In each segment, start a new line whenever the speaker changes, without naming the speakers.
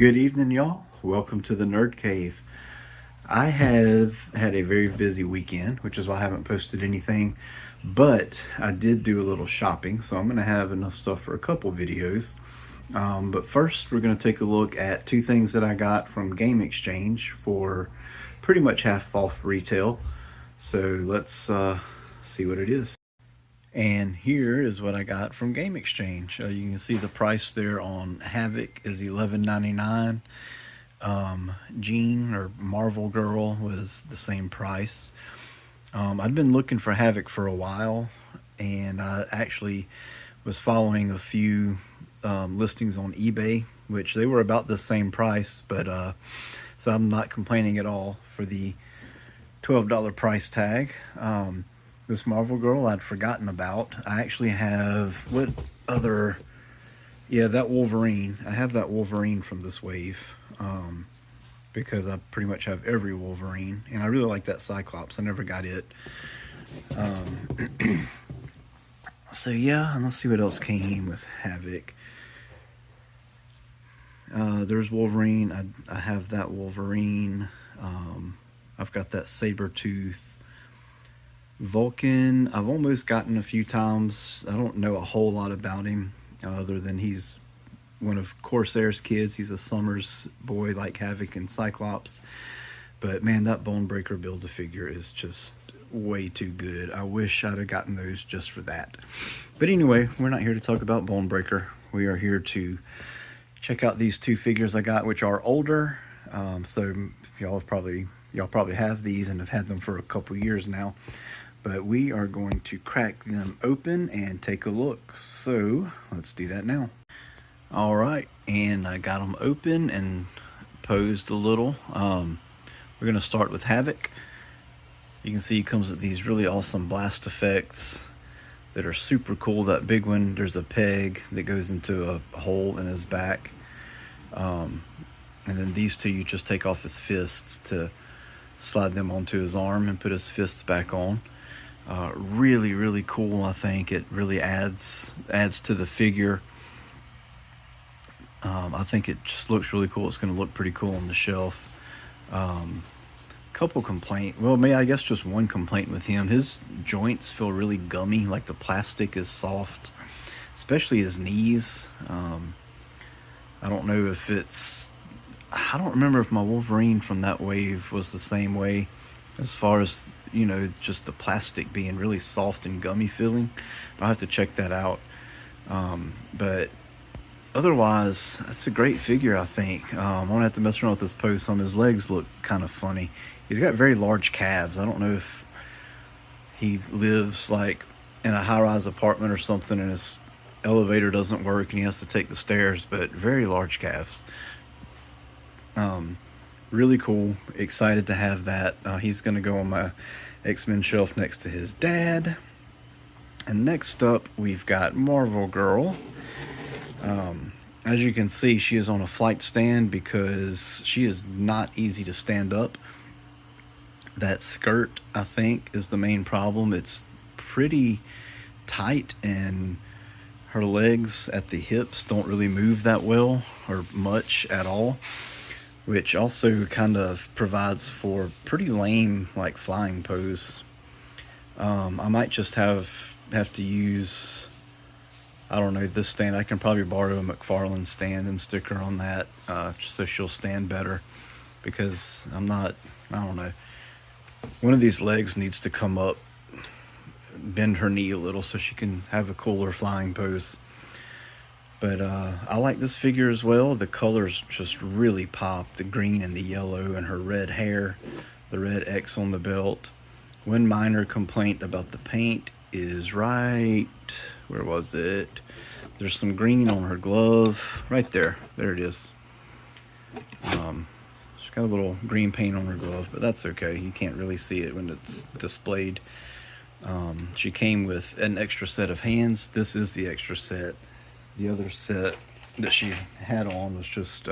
Good evening, y'all. Welcome to the Nerd Cave. I have had a very busy weekend, which is why I haven't posted anything, but I did do a little shopping, so I'm going to have enough stuff for a couple videos. But first, we're going to take a look at two things that I got from Game Exchange for pretty much half off retail. So let's see what it is. And here is what I got from Game Exchange. You can see the price there on Havok is $11.99. Jean or Marvel Girl was the same price. I'd been looking for Havok for a while, and I actually was following a few listings on eBay, which they were about the same price, but so I'm not complaining at all for the $12 price tag. This Marvel Girl I'd forgotten about. I actually have what other? Yeah, that Wolverine. I have that Wolverine from this wave. Because I pretty much have every Wolverine, and I really like that Cyclops. I never got it. So yeah, and let's see what else came with Havok. There's Wolverine. I have that Wolverine. I've got that Sabretooth. Vulcan, I've almost gotten a few times. I don't know a whole lot about him, other than he's one of Corsair's kids. He's a Summers boy like Havok and Cyclops. But man, that Bonebreaker Build-A-Figure is just way too good. I wish I'd have gotten those just for that. But anyway, we're not here to talk about Bonebreaker. We are here to check out these two figures I got, which are older. So y'all probably have these and have had them for a couple years now. But we are going to crack them open and take a look. So let's do that now. All right, and I got them open and posed a little. We're going to start with Havok. You can see he comes with these really awesome blast effects that are super cool. That big one, there's a peg that goes into a hole in his back. And then these two, you just take off his fists to slide them onto his arm and put his fists back on. Really, really cool, I think. It really adds to the figure. I think it just looks really cool. It's going to look pretty cool on the shelf. Couple complaint. Well, maybe I guess just one complaint with him. His joints feel really gummy, like the plastic is soft, especially his knees. I don't know if it's... I don't remember if my Wolverine from that wave was the same way as far as, you know, just the plastic being really soft and gummy feeling. I'll have to check that out. But otherwise, it's a great figure, I think. I'm going to have to mess around with this pose. Some of his legs look kind of funny. He's got very large calves. I don't know if he lives like in a high-rise apartment or something and his elevator doesn't work and he has to take the stairs, but very large calves. Really cool. Excited to have that. He's going to go on my X-Men shelf next to his dad. And next up, we've got Marvel Girl. As you can see, she is on a flight stand because she is not easy to stand up. That skirt, I think, is the main problem. It's pretty tight, and her legs at the hips don't really move that well or much at all, which also kind of provides for pretty lame like flying pose. I might just have to use, I don't know, this stand. I can probably borrow a McFarlane stand and stick her on that, just so she'll stand better, because I don't know. One of these legs needs to come up, bend her knee a little so she can have a cooler flying pose. But I like this figure as well. The colors just really pop. The green and the yellow and her red hair, the red X on the belt. One minor complaint about the paint is right, where was it? There's some green on her glove. Right there. There it is. She's got a little green paint on her glove, but that's okay. You can't really see it when it's displayed. She came with an extra set of hands. This is the extra set. The other set that she had on was just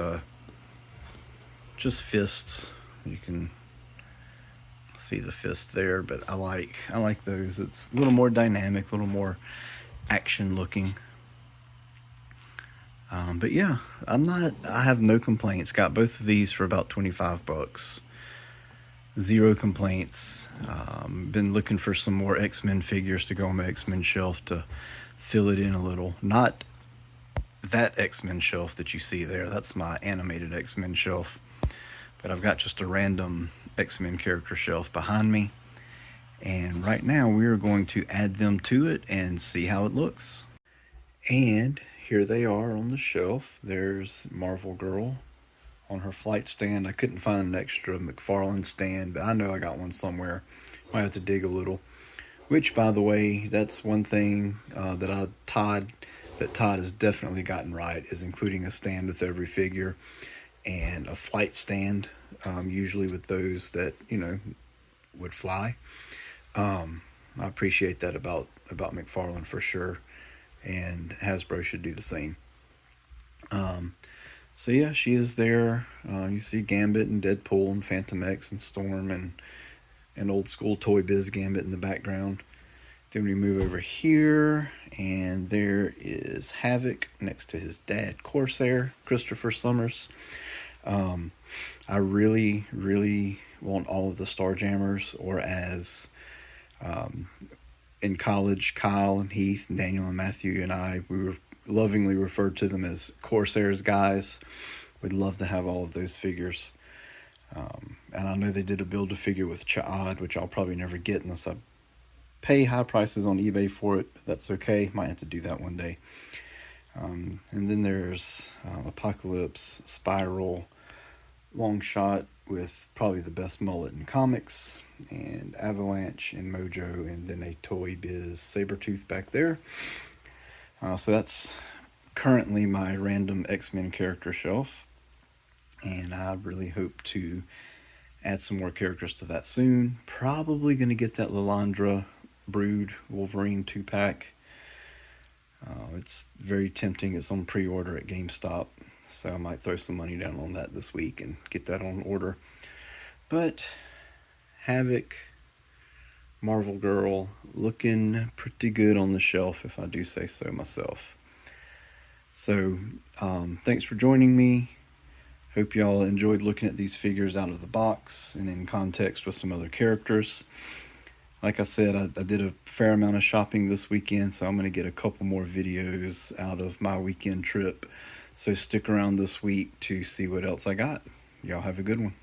fists. You can see the fist there, but I like those. It's a little more dynamic, a little more action looking. But yeah, I have no complaints. Got both of these for about 25 bucks. Zero complaints. Been looking for some more X-Men figures to go on my X-Men shelf to fill it in a little. Not that X-Men shelf that you see there. That's my animated X-Men shelf. But I've got just a random X-Men character shelf behind me. And right now we are going to add them to it and see how it looks. And here they are on the shelf. There's Marvel Girl on her flight stand. I couldn't find an extra McFarlane stand, but I know I got one somewhere. Might have to dig a little. Which, by the way, that's one thing that Todd has definitely gotten right, is including a stand with every figure and a flight stand, usually with those that, would fly. I appreciate that about McFarlane for sure, and Hasbro should do the same. So yeah, she is there. You see Gambit and Deadpool and Phantom X and Storm and old school Toy Biz Gambit in the background. Then we move over here, and there is Havok next to his dad, Corsair, Christopher Summers. I really, really want all of the Starjammers, or as in college, Kyle and Heath and Daniel and Matthew and I, we were lovingly referred to them as Corsair's guys. We'd love to have all of those figures. And I know they did a build-a-figure with Cha'ad, which I'll probably never get unless I pay high prices on eBay for it. But that's okay. Might have to do that one day. And then there's Apocalypse, Spiral, Longshot with probably the best mullet in comics, and Avalanche and Mojo, and then a Toy Biz Sabretooth back there. So that's currently my random X-Men character shelf, and I really hope to add some more characters to that soon. Probably going to get that Lilandra Brood Wolverine 2-pack. It's very tempting. It's on pre-order at GameStop, so I might throw some money down on that this week and get that on order. But Havok, Marvel Girl, looking pretty good on the shelf, if I do say so myself. So thanks for joining me. Hope y'all enjoyed looking at these figures out of the box and in context with some other characters. Like I said, I did a fair amount of shopping this weekend, so I'm going to get a couple more videos out of my weekend trip. So stick around this week to see what else I got. Y'all have a good one.